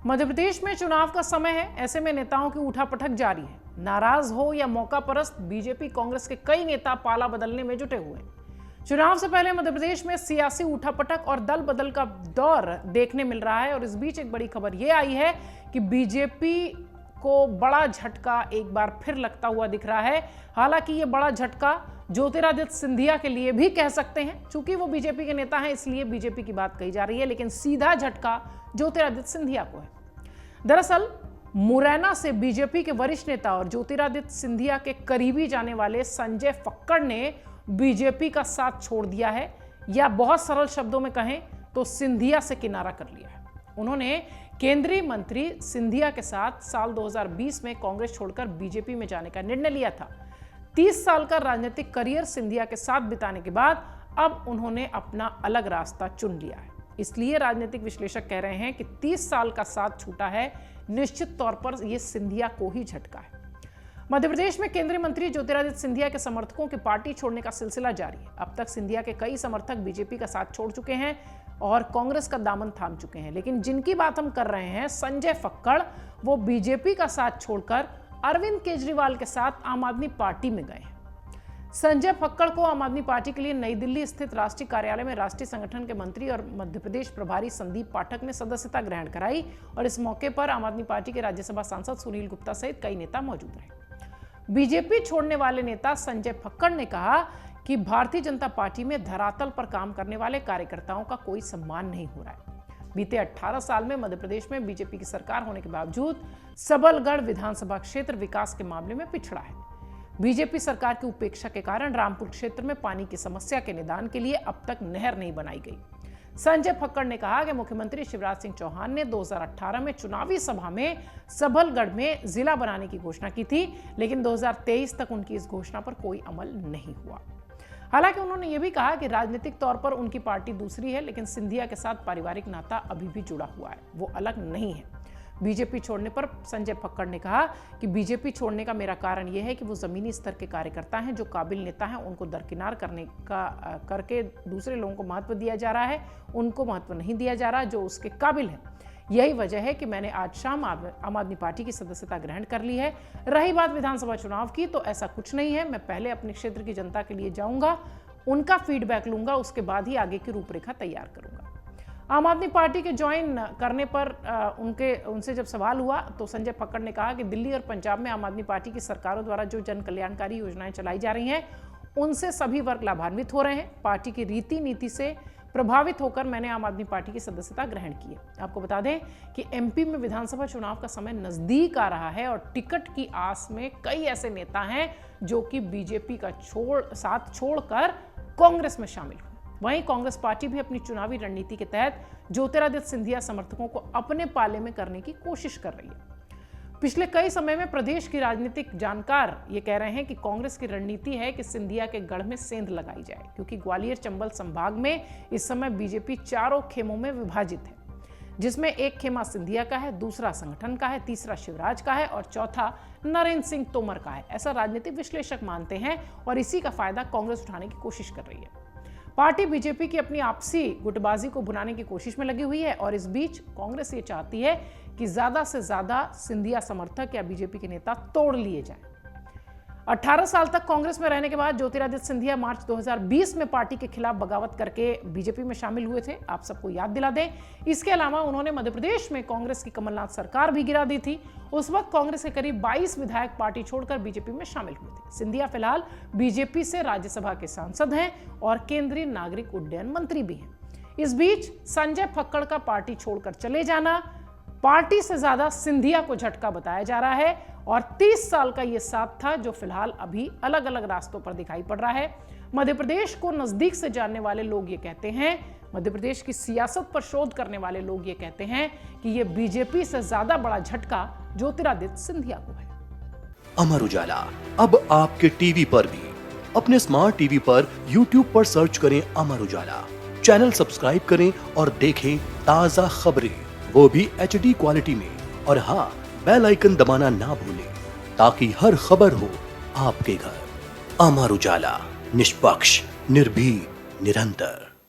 मध्य प्रदेश में चुनाव का समय है, ऐसे में नेताओं की उठापटक जारी है। नाराज हो या मौका परस्त, बीजेपी कांग्रेस के कई नेता पाला बदलने में जुटे हुए हैं। चुनाव से पहले मध्य प्रदेश में सियासी उठापटक और दल बदल का दौर देखने मिल रहा है और इस बीच एक बड़ी खबर यह आई है कि बीजेपी को बड़ा झटका एक बार फिर लगता हुआ दिख रहा है। हालांकि ये बड़ा झटका ज्योतिरादित्य सिंधिया के लिए भी कह सकते हैं, चूंकि वो बीजेपी के नेता हैं इसलिए बीजेपी की बात कही जा रही है, लेकिन सीधा झटका ज्योतिरादित्य सिंधिया को है। दरअसल मुरैना से बीजेपी के वरिष्ठ नेता और ज्योतिरादित्य सिंधिया के करीबी जाने वाले संजय फक्कड़ ने बीजेपी का साथ छोड़ दिया है, या बहुत सरल शब्दों में कहें तो सिंधिया से किनारा कर लिया है। उन्होंने केंद्रीय मंत्री सिंधिया के साथ साल 2020 में कांग्रेस छोड़कर बीजेपी में जाने का निर्णय लिया था। 30 साल का राजनीतिक करियर सिंधिया के साथ बिताने के बाद अब उन्होंने अपना अलग रास्ता चुन लिया है। इसलिए राजनीतिक विश्लेषक कह रहे हैं कि 30 साल का साथ छूटा है, निश्चित तौर पर यह सिंधिया को ही झटका है। मध्य प्रदेश में केंद्रीय मंत्री ज्योतिरादित्य सिंधिया के समर्थकों के पार्टी छोड़ने का सिलसिला जारी है। अब तक सिंधिया के कई समर्थक बीजेपी का साथ छोड़ चुके हैं और कांग्रेस का दामन थाम चुके हैं, लेकिन जिनकी बात हम कर रहे हैं संजय फक्कड़, वो बीजेपी का साथ छोड़कर अरविंद केजरीवाल के साथ आम आदमी पार्टी में गए हैं। संजय फक्कड़ को आम आदमी पार्टी के लिए नई दिल्ली स्थित राष्ट्रीय कार्यालय में राष्ट्रीय संगठन के मंत्री और मध्य प्रदेश प्रभारी संदीप पाठक ने सदस्यता ग्रहण कराई और इस मौके पर आम आदमी पार्टी के राज्यसभा सांसद सुनील गुप्ता सहित कई नेता मौजूद रहे। बीजेपी छोड़ने वाले नेता संजय फक्कड़ ने कहा कि भारतीय जनता पार्टी में धरातल पर काम करने वाले कार्यकर्ताओं का कोई सम्मान नहीं हो रहा है। बीते 18 साल में मध्य प्रदेश में बीजेपी की सरकार होने के बावजूद सबलगढ़ विधानसभा क्षेत्र विकास के मामले में पिछड़ा है। बीजेपी सरकार की उपेक्षा के कारण रामपुर क्षेत्र में पानी की समस्या के निदान के लिए अब तक नहर नहीं बनाई गई। संजय फक्कड़ ने कहा कि मुख्यमंत्री शिवराज सिंह चौहान ने 2018 में चुनावी सभा में सबलगढ़ में जिला बनाने की घोषणा की थी, लेकिन 2023 तक उनकी इस घोषणा पर कोई अमल नहीं हुआ। हालांकि उन्होंने यह भी कहा कि राजनीतिक तौर पर उनकी पार्टी दूसरी है, लेकिन सिंधिया के साथ पारिवारिक नाता अभी भी जुड़ा हुआ है, वो अलग नहीं है। बीजेपी छोड़ने पर संजय फक्कड़ ने कहा कि बीजेपी छोड़ने का मेरा कारण यह है कि वो जमीनी स्तर के कार्यकर्ता हैं, जो काबिल नेता हैं उनको दरकिनार करके दूसरे लोगों को महत्व दिया जा रहा है, उनको महत्व नहीं दिया जा रहा जो उसके काबिल है। यही वजह है कि मैंने आज शाम आम आदमी पार्टी की सदस्यता ग्रहण कर ली है। रही बात विधानसभा चुनाव की, तो ऐसा कुछ नहीं है। मैं पहले अपने क्षेत्र की जनता के लिए जाऊंगा, उनका फीडबैक लूंगा, उसके बाद ही आगे की रूपरेखा तैयार करूंगा। आम आदमी पार्टी के ज्वाइन करने पर उनसे जब सवाल हुआ तो संजय फक्कड़ ने कहा कि दिल्ली और पंजाब में आम आदमी पार्टी की सरकारों द्वारा जो जन कल्याणकारी योजनाएं चलाई जा रही हैं, उनसे सभी वर्ग लाभान्वित हो रहे हैं। पार्टी की रीति नीति से प्रभावित होकर मैंने आम आदमी पार्टी की सदस्यता ग्रहण की है। आपको बता दें कि एमपी में विधानसभा चुनाव का समय नजदीक आ रहा है और टिकट की आस में कई ऐसे नेता हैं जो कि बीजेपी का साथ छोड़कर कांग्रेस में शामिल हुए। वहीं कांग्रेस पार्टी भी अपनी चुनावी रणनीति के तहत ज्योतिरादित्य सिंधिया समर्थकों को अपने पाले में करने की कोशिश कर रही है। पिछले कई समय में प्रदेश की राजनीतिक जानकार ये कह रहे हैं कि कांग्रेस की रणनीति है कि सिंधिया के गढ़ में सेंध लगाई जाए, क्योंकि ग्वालियर चंबल संभाग में इस समय बीजेपी चारों खेमों में विभाजित है, जिसमें एक खेमा सिंधिया का है, दूसरा संगठन का है, तीसरा शिवराज का है और चौथा नरेंद्र सिंह तोमर का है। ऐसा राजनीतिक विश्लेषक मानते हैं और इसी का फायदा कांग्रेस उठाने की कोशिश कर रही है। पार्टी बीजेपी की अपनी आपसी गुटबाजी को भुनाने की कोशिश में लगी हुई है और इस बीच कांग्रेस ये चाहती है कि ज्यादा से ज्यादा सिंधिया समर्थक या बीजेपी के नेता तोड़ लिए जाएं। 18 साल तक कांग्रेस में रहने के बाद ज्योतिरादित्य सिंधिया मार्च 2020 में पार्टी के खिलाफ बगावत करके बीजेपी में शामिल हुए थे, आप सबको याद दिला दें। इसके अलावा उन्होंने मध्य प्रदेश में कांग्रेस की कमलनाथ सरकार भी गिरा दी थी। उस वक्त कांग्रेस के करीब 22 विधायक पार्टी छोड़कर बीजेपी में शामिल हुए थे। सिंधिया फिलहाल बीजेपी से राज्यसभा के सांसद हैं और केंद्रीय नागरिक उड्डयन मंत्री भी हैं। इस बीच संजय फक्कड़ का पार्टी छोड़कर चले जाना पार्टी से ज्यादा सिंधिया को झटका बताया जा रहा है और 30 साल का यह साथ था जो फिलहाल अभी अलग अलग रास्तों पर दिखाई पड़ रहा है। मध्य प्रदेश को नजदीक से जानने वाले लोग ये कहते हैं, मध्य प्रदेश की सियासत पर शोध करने वाले लोग ये कहते हैं कि यह बीजेपी से ज्यादा बड़ा झटका ज्योतिरादित्य सिंधिया को है। अमर उजाला अब आपके टीवी पर भी। अपने स्मार्ट टीवी पर YouTube पर सर्च करें अमर उजाला, चैनल सब्सक्राइब करें और देखें ताजा खबरें, वो भी HD क्वालिटी में। और हाँ, बेल आइकन दबाना ना भूलें ताकि हर खबर हो आपके घर। अमर उजाला, निष्पक्ष, निर्भीक, निरंतर।